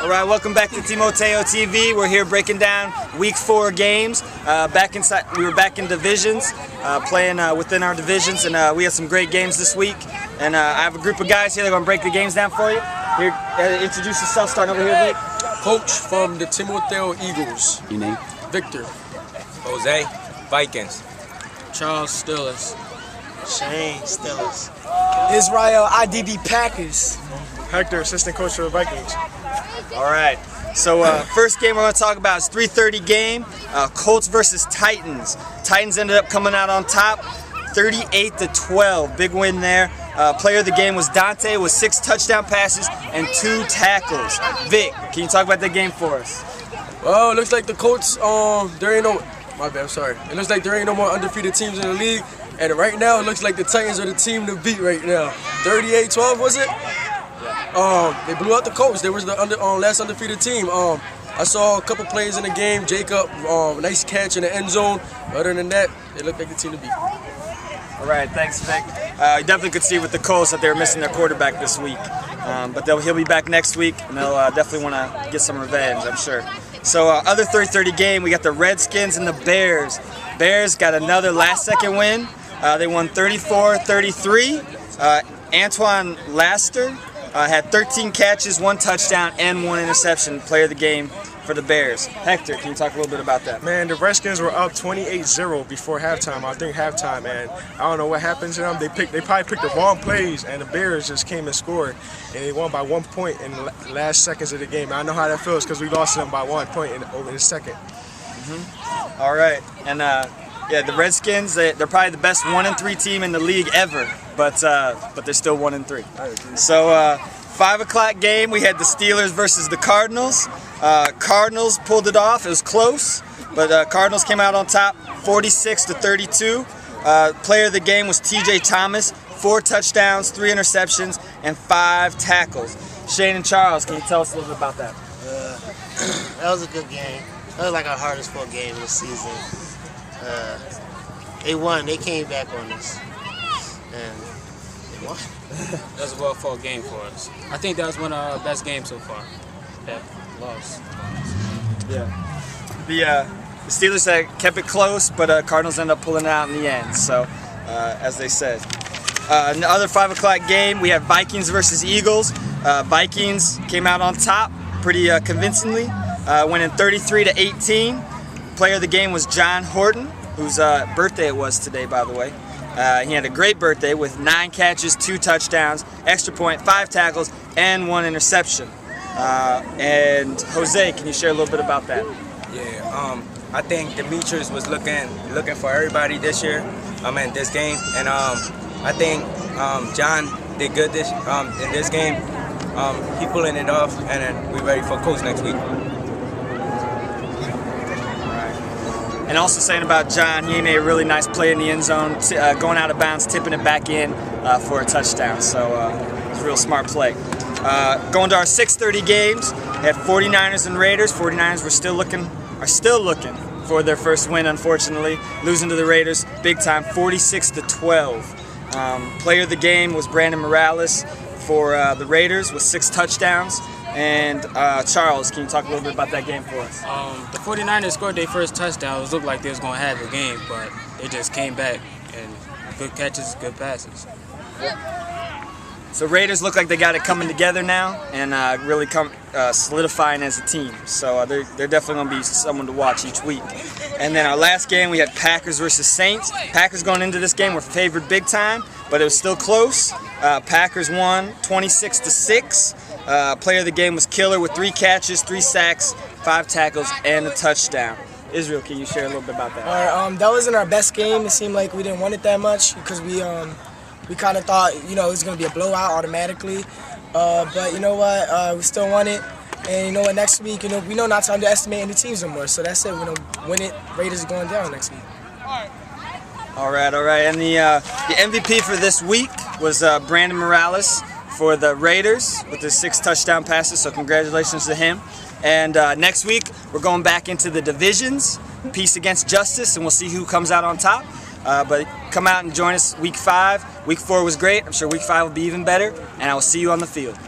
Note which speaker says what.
Speaker 1: All right, welcome back to Timoteo TV. We're here breaking down Week 4 games. We were back in divisions, playing within our divisions, and we had some great games this week. And I have a group of guys here that are going to break the games down for you. Here, introduce yourself, starting over here, Vic.
Speaker 2: Coach from the Timoteo Eagles.
Speaker 3: Your name?
Speaker 2: Victor.
Speaker 4: Jose, Vikings.
Speaker 2: Charles, Steelers.
Speaker 5: Shane, Steelers.
Speaker 6: Israel, IDB Packers.
Speaker 5: Hector, assistant coach for the Vikings.
Speaker 1: All right. So first game we're going to talk about is 3:30 game, Colts versus Titans. Titans ended up coming out on top, 38-12. Big win there. Player of the game was Dante with 6 touchdown passes and 2 tackles. Vic, can you talk about that game for us?
Speaker 2: Well, it looks like the Colts, there ain't no, my bad, I'm sorry. It looks like there ain't no more undefeated teams in the league. And right now, it looks like the Titans are the team to beat right now. 38-12, was it? They blew out the Colts. They was the last undefeated team. I saw a couple plays in the game. Jacob, nice catch in the end zone. Other than that, they look like the team to beat.
Speaker 1: All right, thanks, Vic. You definitely could see with the Colts that they were missing their quarterback this week. But he'll be back next week, and they'll definitely want to get some revenge, I'm sure. So other 3:30 game, we got the Redskins and the Bears. Bears got another last-second win. They won 34-33. Antoine Laster had 13 catches, 1 touchdown, and 1 interception. Player of the game for the Bears. Hector, can you talk a little bit about that?
Speaker 5: Man, the Redskins were up 28-0 before halftime. I think halftime, and I don't know what happened to them. They probably picked the wrong plays, and the Bears just came and scored, and they won by 1 point in the last seconds of the game. I know how that feels because we lost to them by 1 point over the second.
Speaker 1: All right, and yeah, the Redskins, they're probably the best 1-3 team in the league ever, but they're still 1-3. So 5 o'clock game, we had the Steelers versus the Cardinals. Cardinals pulled it off. It was close, but Cardinals came out on top, 46-32. Player of the game was T.J. Thomas, 4 touchdowns, 3 interceptions, and 5 tackles. Shane and Charles, can you tell us a little bit about that?
Speaker 5: That was a good game. That was like our hardest fought game of the season. They won. They came back on us, and they won.
Speaker 3: That was a well-fought game for us. I think that was one of our best games so far. That loss.
Speaker 1: Yeah. The Steelers had kept it close, but Cardinals ended up pulling it out in the end. So, as they said. Another 5 o'clock game, we have Vikings versus Eagles. Vikings came out on top pretty convincingly, winning 33-18. Player of the game was John Horton, whose birthday it was today, by the way. He had a great birthday with 9 catches, 2 touchdowns, extra point, 5 tackles, and 1 interception. And Jose, can you share a little bit about that?
Speaker 4: Yeah, I think Demetrius was looking for everybody this year, in this game, and I think John did good in this game. He pulling it off, and then we're ready for Colts next week.
Speaker 1: And also saying about John, he made a really nice play in the end zone, going out of bounds, tipping it back in for a touchdown. So it's a real smart play. Going to our 6:30 games, we had 49ers and Raiders. 49ers are still looking for their first win, unfortunately, losing to the Raiders big time, 46-12. Player of the game was Brandon Morales for the Raiders with 6 touchdowns. And Charles, can you talk a little bit about that game for us?
Speaker 3: The 49ers scored their first touchdown. It looked like they was going to have the game, but they just came back and good catches, good passes.
Speaker 1: So Raiders look like they got it coming together now and really solidifying as a team. So they're definitely going to be someone to watch each week. And then our last game, we had Packers versus Saints. Packers going into this game were favored big time, but it was still close. Packers won 26-6. Player of the game was Killer with 3 catches, 3 sacks, 5 tackles, and a touchdown. Israel, can you share a little bit about that?
Speaker 6: All right, that wasn't our best game. It seemed like we didn't want it that much because we kind of thought, it was going to be a blowout automatically. But you know what? We still won it. And you know what? Next week, we know not to underestimate any teams no more. So that's it. We're going to win it. Raiders are going down next week.
Speaker 1: All right. And the MVP for this week was Brandon Morales for the Raiders with his 6 touchdown passes. So congratulations to him. And next week, we're going back into the divisions, peace against justice, and we'll see who comes out on top. But come out and join us week 5. Week 4 was great. I'm sure week 5 will be even better. And I will see you on the field.